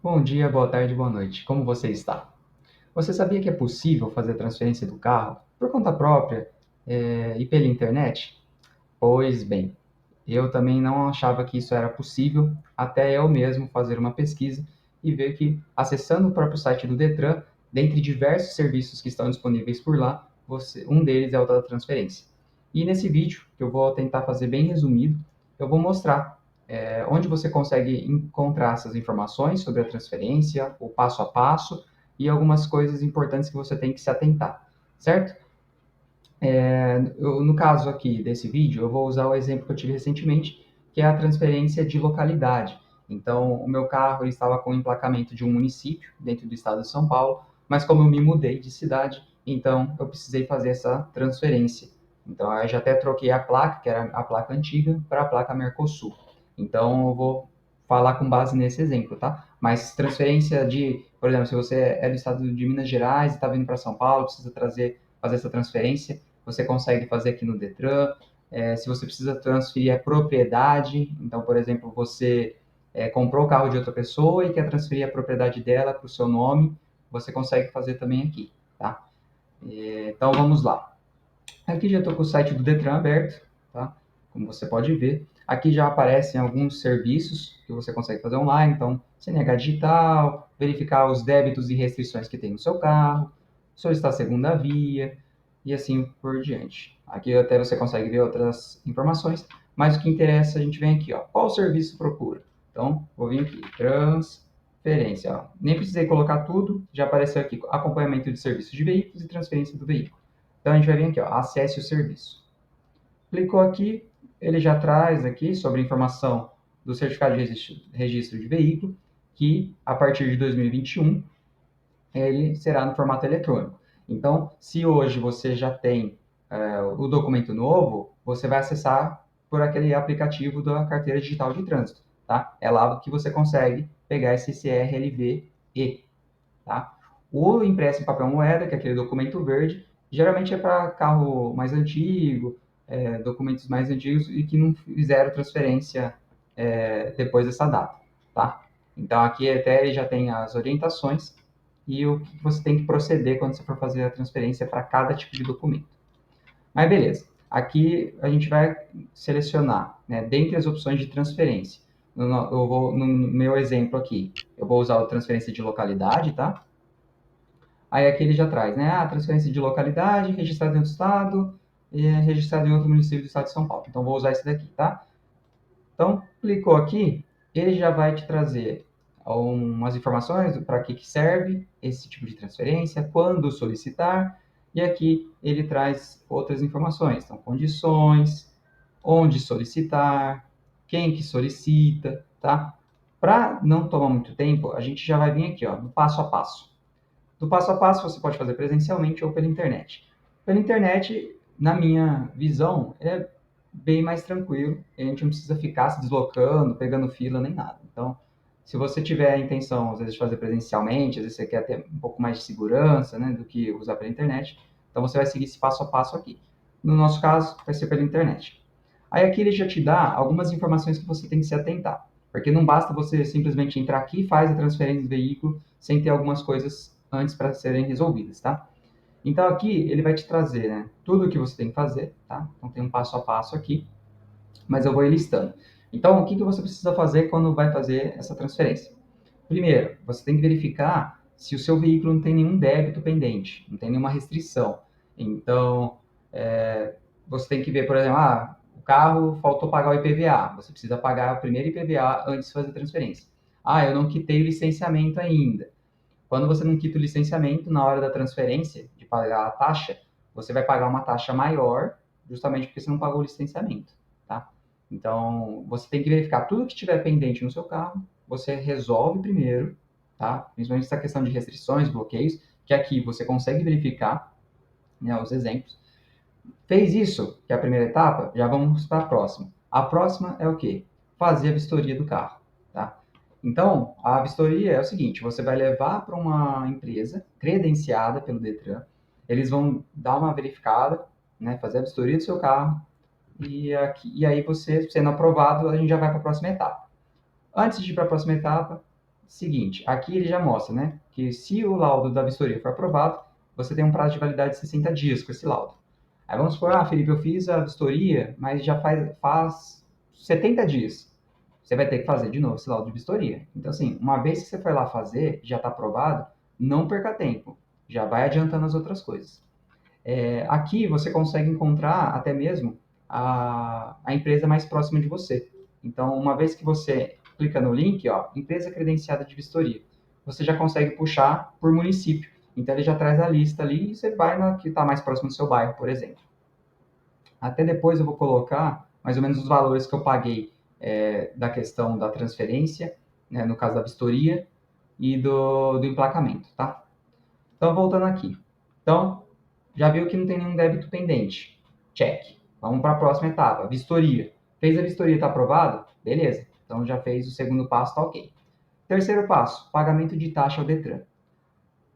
Bom dia, boa tarde, boa noite. Como você está? Você sabia que é possível fazer a transferência do carro por conta própria, e pela internet? Pois bem, eu também não achava que isso era possível, até eu mesmo fazer uma pesquisa e ver que, acessando o próprio site do Detran, dentre diversos serviços que estão disponíveis por lá, um deles é o da transferência. E nesse vídeo, que eu vou tentar fazer bem resumido, eu vou mostrar onde você consegue encontrar essas informações sobre a transferência, o passo a passo e algumas coisas importantes que você tem que se atentar, certo? No caso aqui desse vídeo, eu vou usar o exemplo que eu tive recentemente, que é a transferência de localidade. Então, o meu carro estava com o emplacamento de um município dentro do estado de São Paulo, mas como eu me mudei de cidade, então eu precisei fazer essa transferência. Então, eu já até troquei a placa, que era a placa antiga, para a placa Mercosul. Então, eu vou falar com base nesse exemplo, tá? Mas transferência de, por exemplo, se você é do estado de Minas Gerais e está vindo para São Paulo, precisa fazer essa transferência, você consegue fazer aqui no Detran. Se você precisa transferir a propriedade, então, por exemplo, você comprou o carro de outra pessoa e quer transferir a propriedade dela para o seu nome, você consegue fazer também aqui, tá? Então, vamos lá. Aqui já estou com o site do Detran aberto, tá? Como você pode ver. Aqui já aparecem alguns serviços que você consegue fazer online, então, CNH digital, verificar os débitos e restrições que tem no seu carro, solicitar segunda via, e assim por diante. Aqui até você consegue ver outras informações, mas o que interessa a gente vem aqui, ó. Qual serviço procura? Então, vou vir aqui, transferência, ó. Nem precisei colocar tudo, já apareceu aqui, acompanhamento de serviços de veículos e transferência do veículo. Então, a gente vai vir aqui, ó, acesse o serviço. Clicou aqui, ele já traz aqui sobre a informação do certificado de registro de veículo, que a partir de 2021 ele será no formato eletrônico. Então, se hoje você já tem o documento novo, você vai acessar por aquele aplicativo da carteira digital de trânsito, tá? É lá que você consegue pegar esse CRLV-E, tá? O impresso em papel moeda, que é aquele documento verde, geralmente é para carro mais antigo, documentos mais antigos e que não fizeram transferência depois dessa data, tá? Então aqui até ele já tem as orientações e o que você tem que proceder quando você for fazer a transferência para cada tipo de documento. Mas beleza, aqui a gente vai selecionar, né, dentre as opções de transferência. No meu exemplo aqui, eu vou usar a transferência de localidade, tá? Aí aqui ele já traz, né? Transferência de localidade, registrado em outro estado, e registrado em outro município do estado de São Paulo. Então, vou usar esse daqui, tá? Então, clicou aqui, ele já vai te trazer umas informações para que serve esse tipo de transferência, quando solicitar, e aqui ele traz outras informações, então, condições, onde solicitar, quem que solicita, tá? Para não tomar muito tempo, a gente já vai vir aqui, ó, no passo a passo. Do passo a passo, você pode fazer presencialmente ou pela internet. Pela internet, na minha visão, é bem mais tranquilo. A gente não precisa ficar se deslocando, pegando fila, nem nada. Então, se você tiver a intenção, às vezes, de fazer presencialmente, às vezes você quer ter um pouco mais de segurança, né, do que usar pela internet, então você vai seguir esse passo a passo aqui. No nosso caso, vai ser pela internet. Aí aqui ele já te dá algumas informações que você tem que se atentar. Porque não basta você simplesmente entrar aqui e faz a transferência do veículo sem ter algumas coisas antes para serem resolvidas, tá? Então aqui ele vai te trazer, né, tudo o que você tem que fazer, tá? Então tem um passo a passo aqui, mas eu vou ir listando. Então o que que você precisa fazer quando vai fazer essa transferência? Primeiro, você tem que verificar se o seu veículo não tem nenhum débito pendente, não tem nenhuma restrição. Então, você tem que ver, por exemplo, o carro faltou pagar o IPVA. Você precisa pagar o primeiro IPVA antes de fazer a transferência. Eu não quitei o licenciamento ainda. Quando você não quita o licenciamento, na hora da transferência, de pagar a taxa, você vai pagar uma taxa maior, justamente porque você não pagou o licenciamento, tá? Então, você tem que verificar tudo que estiver pendente no seu carro, você resolve primeiro, tá? Principalmente essa questão de restrições, bloqueios, que aqui você consegue verificar, né, os exemplos. Fez isso, que é a primeira etapa, já vamos para a próxima. A próxima é o quê? Fazer a vistoria do carro, tá? Então, a vistoria é o seguinte, você vai levar para uma empresa credenciada pelo Detran, eles vão dar uma verificada, né, fazer a vistoria do seu carro, e aí você, sendo aprovado, a gente já vai para a próxima etapa. Antes de ir para a próxima etapa, Seguinte, aqui ele já mostra, né, que se o laudo da vistoria for aprovado, você tem um prazo de validade de 60 dias com esse laudo. Aí vamos supor, Felipe, eu fiz a vistoria, mas já faz 70 dias. Você vai ter que fazer de novo esse laudo de vistoria. Então, assim, uma vez que você foi lá fazer, já está aprovado, não perca tempo. Já vai adiantando as outras coisas. Aqui você consegue encontrar até mesmo a empresa mais próxima de você. Então, uma vez que você clica no link, ó, empresa credenciada de vistoria, você já consegue puxar por município. Então, ele já traz a lista ali e você vai na que está mais próximo do seu bairro, por exemplo. Até depois eu vou colocar mais ou menos os valores que eu paguei da questão da transferência, né, no caso da vistoria, e do emplacamento, tá? Então, voltando aqui. Então, já viu que não tem nenhum débito pendente. Check. Vamos para a próxima etapa, vistoria. Fez a vistoria, está aprovado? Beleza. Então, já fez o segundo passo, tá ok. Terceiro passo, pagamento de taxa ao Detran.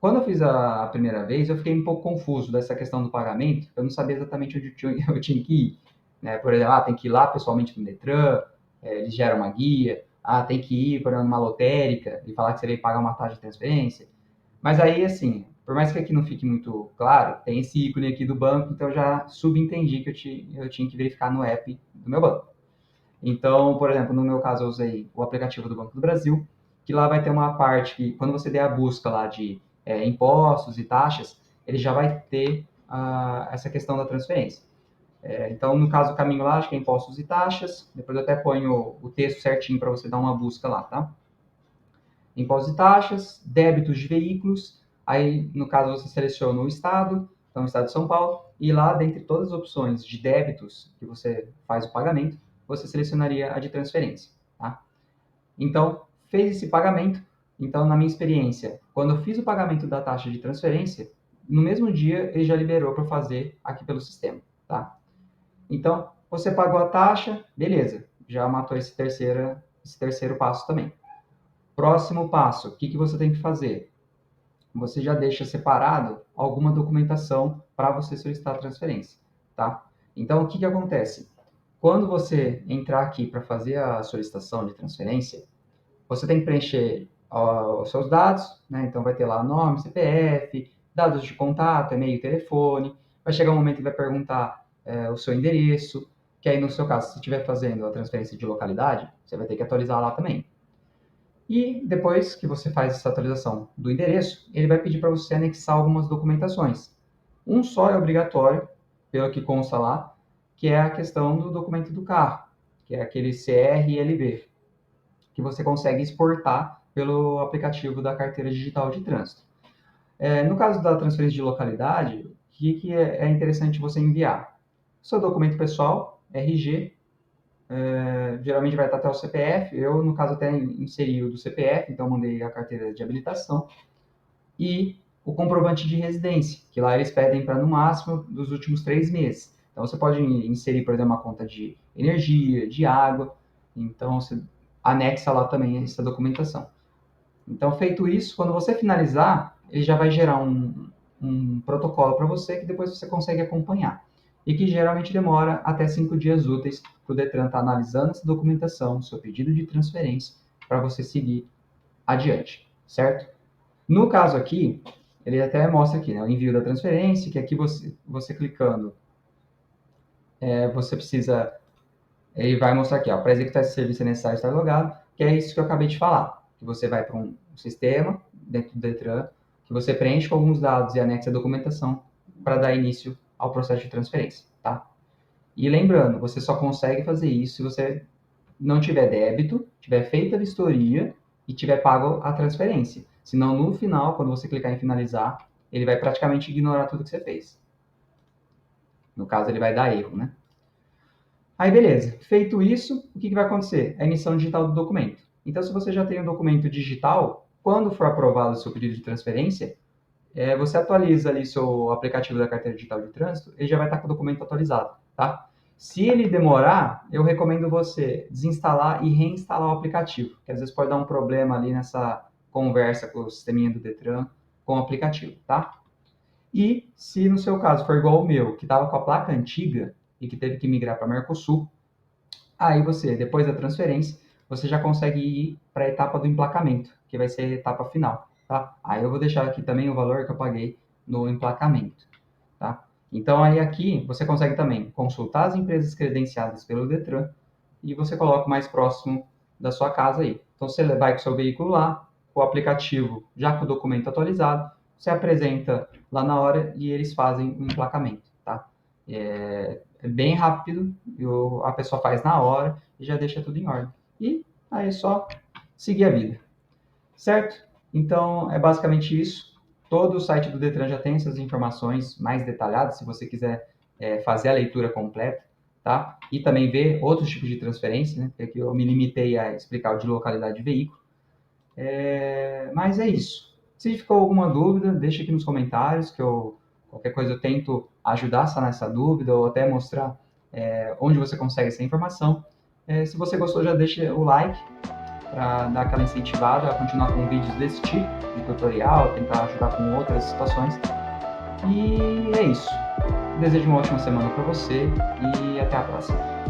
Quando eu fiz a primeira vez, eu fiquei um pouco confuso dessa questão do pagamento. Eu não sabia exatamente onde eu tinha que ir. Né? Por exemplo, tem que ir lá pessoalmente no Detran, eles geram uma guia. Tem que ir para uma lotérica e falar que você veio pagar uma taxa de transferência. Mas aí, assim, por mais que aqui não fique muito claro, tem esse ícone aqui do banco, então eu já subentendi que eu tinha que verificar no app do meu banco. Então, por exemplo, no meu caso, eu usei o aplicativo do Banco do Brasil, que lá vai ter uma parte que, quando você der a busca lá de impostos e taxas, ele já vai ter essa questão da transferência. Então, no caso, o caminho lá, acho que é impostos e taxas. Depois eu até ponho o texto certinho para você dar uma busca lá, tá? Impostos e taxas, débitos de veículos. Aí, no caso, você seleciona o estado, então o estado de São Paulo, e lá, dentre todas as opções de débitos que você faz o pagamento, você selecionaria a de transferência. Tá? Então, fez esse pagamento. Então, na minha experiência, quando eu fiz o pagamento da taxa de transferência, no mesmo dia ele já liberou para fazer aqui pelo sistema. Tá? Então, você pagou a taxa, beleza, já matou esse terceiro passo também. Próximo passo, o que você tem que fazer? Você já deixa separado alguma documentação para você solicitar a transferência, tá? Então, o que acontece? Quando você entrar aqui para fazer a solicitação de transferência, você tem que preencher os seus dados, né? Então, vai ter lá nome, CPF, dados de contato, e-mail, telefone. Vai chegar um momento que vai perguntar o seu endereço, que aí, no seu caso, se estiver fazendo a transferência de localidade, você vai ter que atualizar lá também. E depois que você faz essa atualização do endereço, ele vai pedir para você anexar algumas documentações. Um só é obrigatório, pelo que consta lá, que é a questão do documento do carro, que é aquele CRLV, que você consegue exportar pelo aplicativo da carteira digital de trânsito. No caso da transferência de localidade, o que é interessante você enviar? Seu documento pessoal, RG, geralmente vai estar até o CPF. Eu, no caso, até inseri o do CPF, então mandei a carteira de habilitação. E o comprovante de residência, que lá eles pedem para, no máximo, dos últimos 3 meses. Então, você pode inserir, por exemplo, uma conta de energia, de água. Então, você anexa lá também essa documentação. Então, feito isso, quando você finalizar, ele já vai gerar um protocolo para você que depois você consegue acompanhar. E que geralmente demora até 5 dias úteis para o Detran estar analisando essa documentação, seu pedido de transferência, para você seguir adiante, certo? No caso aqui, ele até mostra aqui, né, o envio da transferência, que aqui você clicando, você precisa, ele vai mostrar aqui, para executar esse serviço é necessário estar logado, que é isso que eu acabei de falar, que você vai para um sistema dentro do Detran, que você preenche com alguns dados e anexa a documentação para dar início ao processo de transferência, tá? E lembrando, você só consegue fazer isso se você não tiver débito, tiver feita a vistoria e tiver pago a transferência. Senão, no final, quando você clicar em finalizar, ele vai praticamente ignorar tudo que você fez. No caso, ele vai dar erro, né? Aí, beleza. Feito isso, o que vai acontecer? A emissão digital do documento. Então, se você já tem o documento digital, quando for aprovado o seu pedido de transferência, você atualiza ali seu aplicativo da carteira digital de trânsito, ele já vai estar com o documento atualizado, tá? Se ele demorar, eu recomendo você desinstalar e reinstalar o aplicativo, que às vezes pode dar um problema ali nessa conversa com o sisteminha do Detran com o aplicativo, tá? E se no seu caso for igual ao meu, que estava com a placa antiga e que teve que migrar para Mercosul, aí você, depois da transferência, você já consegue ir para a etapa do emplacamento, que vai ser a etapa final, tá? Aí eu vou deixar aqui também o valor que eu paguei no emplacamento, tá? Então aí aqui você consegue também consultar as empresas credenciadas pelo Detran e você coloca o mais próximo da sua casa aí. Então você vai com o seu veículo lá, com o aplicativo já com o documento atualizado, você apresenta lá na hora e eles fazem o emplacamento, tá? É bem rápido, a pessoa faz na hora e já deixa tudo em ordem. E aí é só seguir a vida, certo? Então é basicamente isso. Todo o site do Detran já tem essas informações mais detalhadas, se você quiser fazer a leitura completa, tá? E também ver outros tipos de transferência, né? Porque aqui eu me limitei a explicar o de localidade de veículo. Mas é isso. Se ficou alguma dúvida, deixa aqui nos comentários, que qualquer coisa eu tento ajudar a sanar essa dúvida ou até mostrar onde você consegue essa informação. Se você gostou, já deixa o like para dar aquela incentivada a continuar com vídeos desse tipo, de tutorial, tentar ajudar com outras situações. E é isso. Desejo uma ótima semana para você e até a próxima.